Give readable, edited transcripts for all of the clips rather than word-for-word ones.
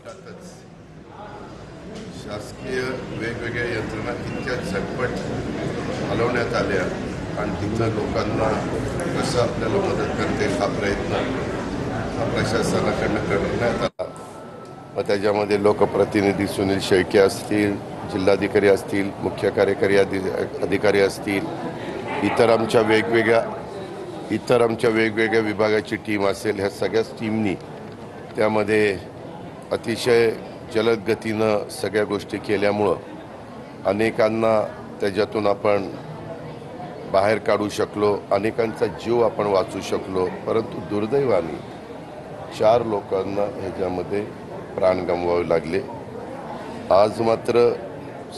अर्थातच शासकीय वेगवेगळ्या यंत्रणा इतक्या झटपट हलवण्यात आल्या आणि तिथं लोकांना कसं आपल्याला मदत करता येईल हा प्रयत्न प्रशासनाकडनं करण्यात आला. मग त्याच्यामध्ये लोकप्रतिनिधी सुनील शेळके असतील, जिल्हाधिकारी असतील, मुख्य कार्यकारी अधिकारी असतील, इतर आमच्या वेगवेगळ्या विभागाची टीम असेल, ह्या सगळ्याच टीमनी त्यामध्ये अतिशय जलद गतीनं सगळ्या गोष्टी केल्यामुळं अनेकांना त्याच्यातून आपण बाहेर काढू शकलो, अनेकांचा जीव आपण वाचू शकलो. परंतु दुर्दैवाने 4 लोकांना ह्याच्यामध्ये प्राण गमवावे लागले. आज मात्र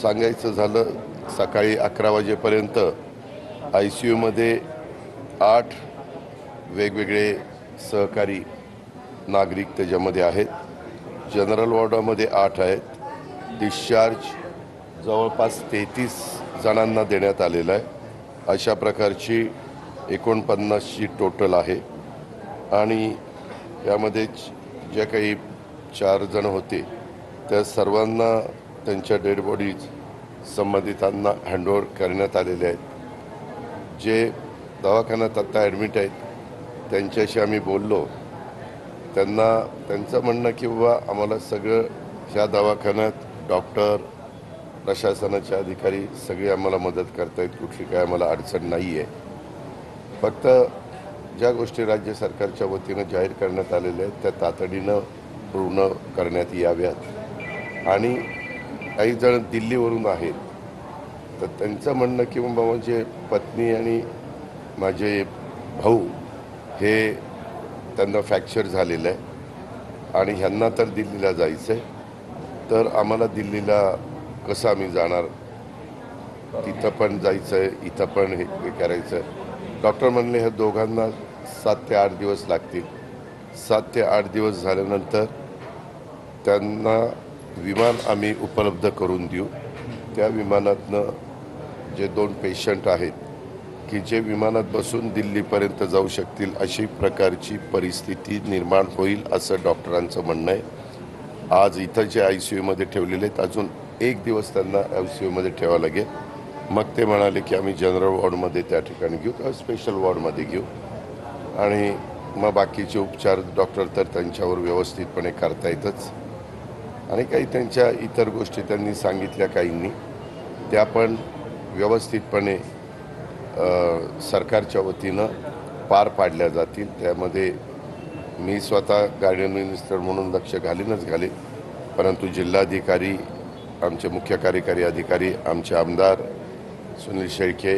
सांगायचं झालं सकाळी 11 वाजेपर्यंत ICUमध्ये 8 वेगवेगळे सहकारी नागरिक त्याच्यामध्ये आहेत. जनरल वॉर्डामध्ये 8 आहेत. डिस्चार्ज जवळपास 33 जणांना देण्यात आलेला आहे. अशा प्रकारची 49ची टोटल आहे. आणि यामध्ये जे काही 4 जण होते त्या सर्वांना त्यांच्या डेड बॉडीज संबंधितांना हँडओव्हर करण्यात आलेले आहेत. जे दवाखान्यात आत्ता ॲडमिट आहेत त्यांच्याशी आम्ही बोललो. त्यांचं म्हणणं की बाबा आम्हाला सगळं ह्या दवाखान्यात डॉक्टर, प्रशासनाचे अधिकारी सगळे आम्हाला मदत करतायत, कुठली काय आम्हाला अडचण नाही आहे. फक्त ज्या गोष्टी राज्य सरकारच्या वतीनं जाहीर करण्यात आलेल्या आहेत त्या तातडीनं पूर्ण करण्यात याव्यात. आणि काही जण दिल्लीवरून आहेत तर त्यांचं म्हणणं की बाबा माझे पत्नी आणि माझे भाऊ हे त्यांना फ्रॅक्चर झालेलं आहे आणि ह्यांना तर दिल्लीला जायचं आहे, तर आम्हाला दिल्लीला कसं आम्ही जाणार, तिथं पण जायचं आहे, इथं पण हे करायचं आहे. डॉक्टर म्हणले ह्या दोघांना 7 ते 8 दिवस लागतील. 7 ते 8 दिवस झाल्यानंतर त्यांना विमान आम्ही उपलब्ध करून देऊ. त्या विमानातनं जे 2 पेशंट आहेत की जे विमानात बसून दिल्लीपर्यंत जाऊ शकतील अशी प्रकारची परिस्थिती निर्माण होईल असं डॉक्टरांचं म्हणणं आहे. आज इथं जे ICUमध्ये ठेवलेले आहेत अजून 1 दिवस त्यांना ICUमध्ये ठेवावं लागेल. मग ते म्हणाले की आम्ही जनरल वॉर्डमध्ये त्या ठिकाणी घेऊ किंवा स्पेशल वॉर्डमध्ये घेऊ आणि मग बाकीचे उपचार डॉक्टर तर त्यांच्यावर व्यवस्थितपणे करतायतच. आणि काही त्यांच्या इतर गोष्टी त्यांनी सांगितल्या काहींनी, त्या पण व्यवस्थितपणे सरकारच्या वतीनं पार पाडल्या जातील. त्यामध्ये मी स्वतः गार्डियन मिनिस्टर म्हणून लक्ष घालीन, परंतु जिल्हाधिकारी, आमचे मुख्य कार्यकारी अधिकारी, आमचे आमदार सुनील शेळके,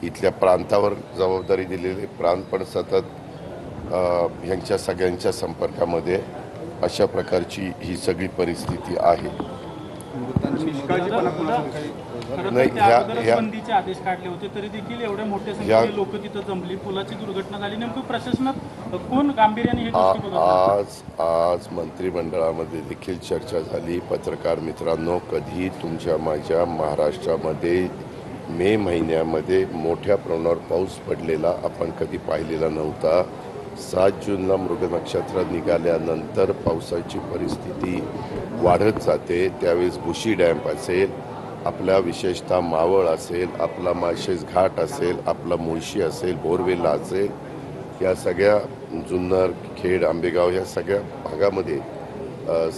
इथल्या प्रांतावर जबाबदारी दिलेले प्रांत पण सतत ह्यांच्या सगळ्यांच्या संपर्कामध्ये. अशा प्रकारची ही सगळी परिस्थिती आहे. नाही, बंदीचे आदेश काढले होते तरी देखील एवढ्या मोठ्या संख्येने लोक तिथं जमली, पुलाची दुर्घटना झाली. नेमकं प्रशासनात कोण गांभीर्याने हे गोष्टी बघत? आज मंत्रिमंडळामध्ये देखील चर्चा झाली. पत्रकार मित्रांनो, कधी तुमच्या माझ्या महाराष्ट्रामध्ये मे महिन्यामध्ये मोठ्या प्रमाणावर पाऊस पडलेला आपण कधी पाहिलेला नव्हता. 7 जूनला मृग नक्षत्र निघाल्यानंतर पावसाची परिस्थिती वाढत जाते. त्यावेळेस बुशी डॅम असेल, आपला विशेषतः मावळ असेल, आपला माळशेज घाट असेल, आपला मुळशी असेल, बोरवेला असेल, या सगळ्या जुन्नर, खेड, आंबेगाव या सगळ्या भागामध्ये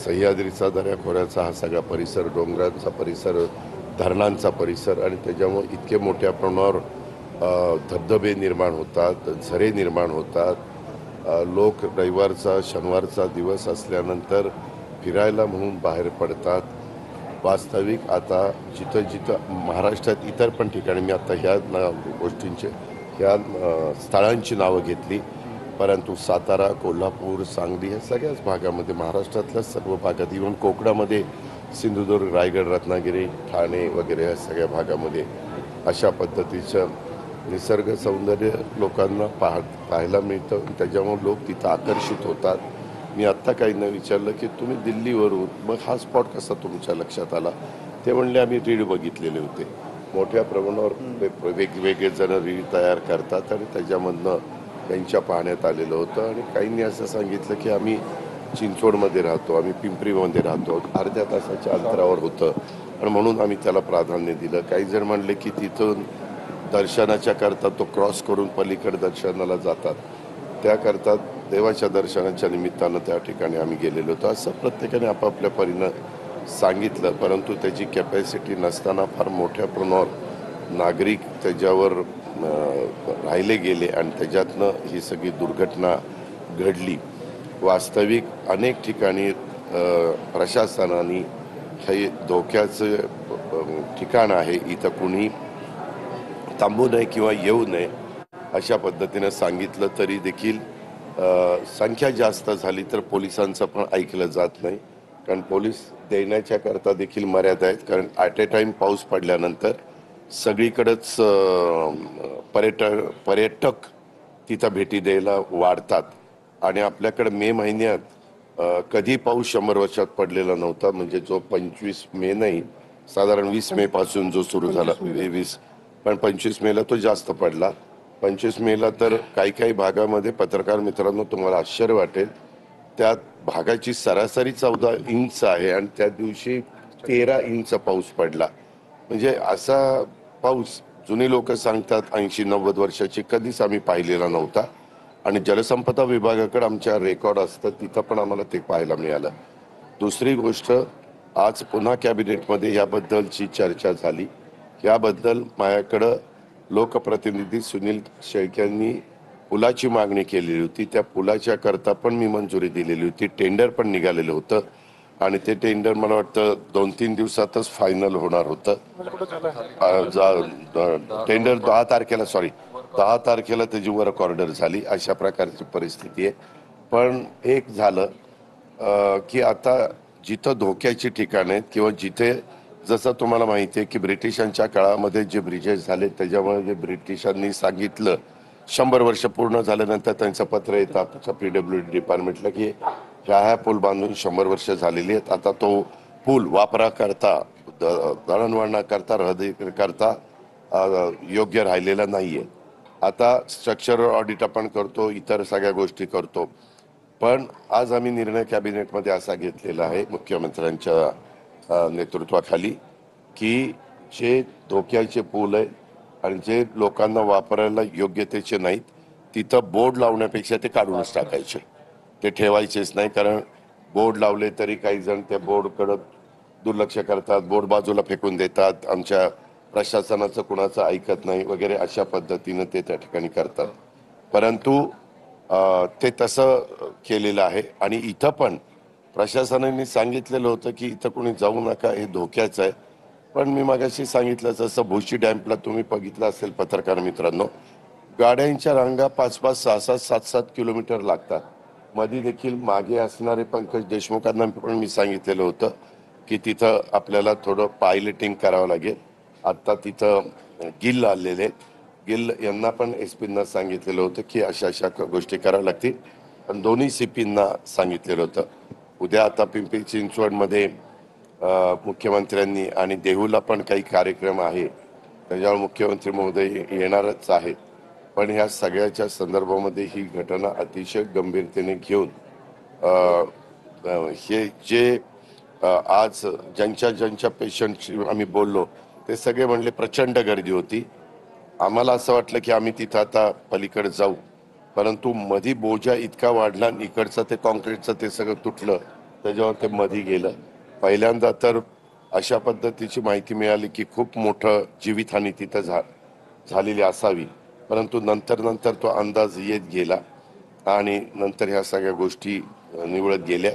सह्याद्रीचा दऱ्याखोऱ्याचा हा सगळा परिसर, डोंगरांचा परिसर, धरणांचा परिसर आणि त्याच्यामुळे इतके मोठ्या प्रमाणावर धबधबे निर्माण होतात, झरे निर्माण होतात. लोक रविवारचा शनिवारचा दिवस असल्यानंतर फिरायला म्हणून बाहेर पडतात. वास्तविक आता जिथं महाराष्ट्रात इतर पण ठिकाणी, मी आता ह्या गोष्टींचे ह्या स्थळांची नावं घेतली, परंतु सातारा, कोल्हापूर, सांगली या सगळ्याच भागामध्ये, महाराष्ट्रातल्या सर्व भागात, इव्हन कोकणामध्ये सिंधुदुर्ग, रायगड, रत्नागिरी, ठाणे वगैरे या सगळ्या भागामध्ये अशा पद्धतीचं निसर्ग सौंदर्य लोकांना पाहायला मिळतं. त्याच्यामुळे लोक तिथं आकर्षित होतात. मी आत्ता काहींना विचारलं की तुम्ही दिल्लीवरून, मग हा स्पॉट कसा तुमच्या लक्षात आला? ते म्हणले आम्ही रीड बघितलेले होते. मोठ्या प्रमाणावर वेगवेगळे जण रीड तयार करतात आणि त्याच्यामधनं त्यांच्या पाहण्यात आलेलं होतं. आणि काहींनी असं सांगितलं की आम्ही चिंचवडमध्ये राहतो, आम्ही पिंपरीमध्ये राहतो, अर्ध्या तासाच्या अंतरावर होतं आणि म्हणून आम्ही त्याला प्राधान्य दिलं. काही जण म्हणले की तिथून दर्शनाच्या करता तो क्रॉस करून पलीकडे दर्शनाला जातात, त्याकरता देवाच्या दर्शनाच्या निमित्तानं त्या ठिकाणी आम्ही गेलेलो होतो. असं प्रत्येकाने आपापल्या परीनं सांगितलं, परंतु त्याची कॅपॅसिटी नसताना फार मोठ्या प्रमाणावर नागरिक त्याच्यावर राहिले गेले आणि त्याच्यातनं ही सगळी दुर्घटना घडली. वास्तविक अनेक ठिकाणी प्रशासनाने हे धोक्याचं ठिकाण आहे, इथं कुणी थांबू नये किंवा येऊ नये अशा पद्धतीनं सांगितलं, तरी देखील संख्या जास्त झाली तर पोलिसांचं पण ऐकलं जात नाही. कारण पोलीस देण्याच्या करता देखील मर्यादा आहेत. कारण ॲट ए टाइम पाऊस पडल्यानंतर सगळीकडेच पर्यटक तिथं भेटी द्यायला वाढतात आणि आपल्याकडे मे महिन्यात कधी पाऊस 100 वर्षात पडलेला नव्हता. म्हणजे जो 25 मे नाही, साधारण 20 मे पासून जो सुरू झाला, 20 पण 25 मेला तो जास्त पडला. 25 मेला तर काही भागामध्ये पत्रकार मित्रांनो तुम्हाला आश्चर्य वाटेल, त्या भागाची सरासरी 14 इंच आहे आणि त्या दिवशी 13 इंच पाऊस पडला. म्हणजे असा पाऊस जुनी लोक सांगतात 80-90 वर्षाची कधीच आम्ही पाहिलेला नव्हता. आणि जलसंपदा विभागाकडे आमच्या रेकॉर्ड असतं, तिथं पण आम्हाला ते पाहायला मिळालं. दुसरी गोष्ट, आज पुन्हा कॅबिनेटमध्ये याबद्दलची चर्चा झाली. याबद्दल माझ्याकडं लोकप्रतिनिधी सुनील शेळक्यांनी पुलाची मागणी केलेली होती. त्या पुलाच्या करता पण मी मंजुरी दिलेली होती. टेंडर पण निघालेलं होतं आणि ते टेंडर मला वाटतं 2-3 दिवसातच फायनल होणार होतं. टेंडर 10 तारखेला त्याची वर्क ऑर्डर झाली. अशा प्रकारची परिस्थिती आहे. पण एक झालं की आता जिथं धोक्याची ठिकाण आहेत किंवा जिथे, जसं तुम्हाला माहिती आहे की ब्रिटिशांच्या काळामध्ये जे ब्रिजेस झाले त्याच्यामुळे जे ब्रिटिशांनी सांगितलं 100 वर्ष पूर्ण झाल्यानंतर त्यांचं पत्र येतं आमच्या PWD डिपार्टमेंटला की ह्या पूल बांधून 100 वर्ष झालेली आहेत, आता तो पूल वापराकरता, दळणवळणा करता, रहदारी करता योग्य राहिलेला नाहीये. आता स्ट्रक्चरल ऑडिट आपण करतो, इतर सगळ्या गोष्टी करतो. पण आज आम्ही निर्णय कॅबिनेटमध्ये असा घेतलेला आहे मुख्यमंत्र्यांच्या नेतृत्वाखाली की जे धोक्याचे पूल आहे आणि जे लोकांना वापरायला योग्यतेचे नाहीत तिथं बोर्ड लावण्यापेक्षा ते काढूनच टाकायचे, ते ठेवायचेच नाही. कारण बोर्ड लावले तरी काही जण त्या बोर्डकडं दुर्लक्ष करतात, बोर्ड बाजूला फेकून देतात, आमच्या प्रशासनाचं कुणाचं ऐकत नाही वगैरे, अशा पद्धतीनं ते त्या ठिकाणी करतात. परंतु ते तसं केलेलं आहे. आणि इथं पण प्रशासनाने सांगितलेलं होतं की इथं कोणी जाऊ नका, हे धोक्याचं आहे. पण मी मागाशी सांगितलं जसं भुशी डॅम्पला तुम्ही बघितलं असेल पत्रकार मित्रांनो, गाड्यांच्या रांगा 5-5, 6-6, 7-7 किलोमीटर लागतात. मध्ये देखील मागे असणारे पंकज देशमुखांना पण मी सांगितलेलं होतं की तिथं आपल्याला थोडं पायलटिंग करावं लागेल. आता तिथं गिल आलेले आहेत, गिल यांना पण SP ना सांगितलेलं होतं की अशा गोष्टी कराव्या लागतील. पण दोन्ही CP ना सांगितलेलं होतं. उद्या आता पिंपरी चिंचवडमध्ये मुख्यमंत्र्यांनी आणि देहूला पण काही कार्यक्रम आहे, त्याच्यावर मुख्यमंत्री महोदय येणारच आहेत. पण ह्या सगळ्याच्या संदर्भामध्ये ही घटना अतिशय गंभीरतेने घेऊन हे जे आज ज्यांच्या पेशंटशी आम्ही बोललो ते सगळे म्हणले प्रचंड गर्दी होती. आम्हाला असं वाटलं की आम्ही तिथं आता पलीकडे जाऊ, परंतु मधी बोजा इतका वाढला, इकडचं ते कॉन्क्रीटचं ते सगळं तुटलं, त्याच्यावर ते मधी गेलं. पहिल्यांदा तर अशा पद्धतीची माहिती मिळाली की खूप मोठं जीवितहानी तिथं झालेली असावी. परंतु नंतर तो अंदाज येत गेला आणि नंतर ह्या सगळ्या गोष्टी निवळत गेल्या.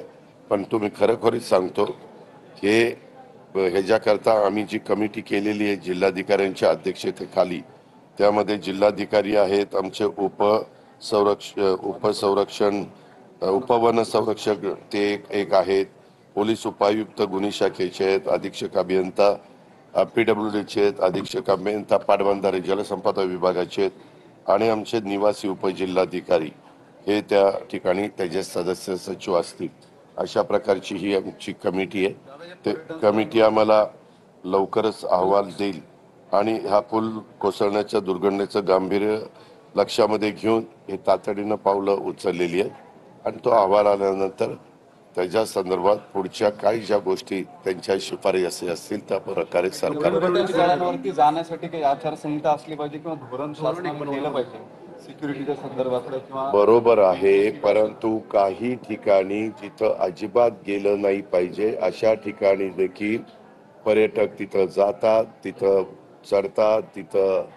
पण तुम्ही खरोखरीच सांगतो हे ह्याच्याकरता आम्ही जी कमिटी केलेली आहे जिल्हाधिकाऱ्यांच्या अध्यक्षतेखाली, त्यामध्ये जिल्हाधिकारी आहेत, आमचे उपवन संरक्षक ते एक आहेत, पोलीस उपायुक्त गुन्हे शाखेचे आहेत, अधीक्षक अभियंता PWDचे आहेत, अधीक्षक अभियंता पाटबंधारे जलसंपदा विभागाचे आहेत आणि आमचे निवासी उपजिल्हाधिकारी हे त्या ठिकाणी त्याचे सदस्य सचिव असतील. अशा प्रकारची ही आमची कमिटी आहे. ते कमिटी आम्हाला लवकरच अहवाल देईल आणि हा पूल कोसळण्याच्या दुर्घटनेचं गांभीर्य लक्षामध्ये घेऊन हे तातडीनं पावलं उचललेली आहेत आणि तो अहवाल आल्यानंतर त्याच्या संदर्भात पुढच्या काही ज्या गोष्टी त्यांच्या शिफारसी असतील त्या प्रकारे सरकार ठिकाणांवरती जाण्यासाठी काही आचारसंहिता असली पाहिजे किंवा धोरण शासनाने केलं पाहिजे सिक्युरिटीच्या संदर्भातलं किंवा बरोबर आहे, परंतु काही ठिकाणी जिथं अजिबात गेलं नाही पाहिजे अशा ठिकाणी देखील पर्यटक तिथं जातात, तिथं चढतात, तिथं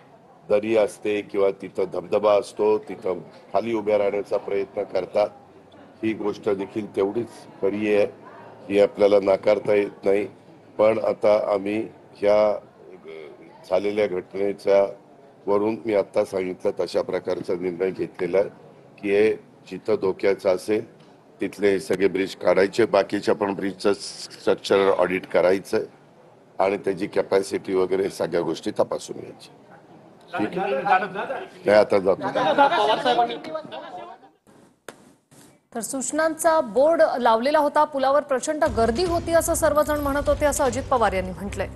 दरी असते किंवा तिथं धबधबा असतो, तिथं खाली उभ्या राहण्याचा प्रयत्न करतात. ही गोष्ट देखील तेवढीच खरी आहे, ही आपल्याला नाकारता येत नाही. पण आता आम्ही ह्या झालेल्या घटनेच्या वरून मी आता सांगितलं तशा प्रकारचा निर्णय घेतलेला आहे की हे जिथं धोक्याचं असेल तिथले सगळे ब्रिज काढायचे, बाकीच्या पण ब्रिजचं स्ट्रक्चरल ऑडिट करायचं आणि त्याची कॅपॅसिटी वगैरे सगळ्या गोष्टी तपासून घ्यायच्या. ठीक आहे, नाही आता जातो. तर सूचनांचा बोर्ड लावलेला होता, पुलावर प्रचंड गर्दी होती असं सर्वजण म्हणत होते, असं अजित पवार यांनी म्हटलंय.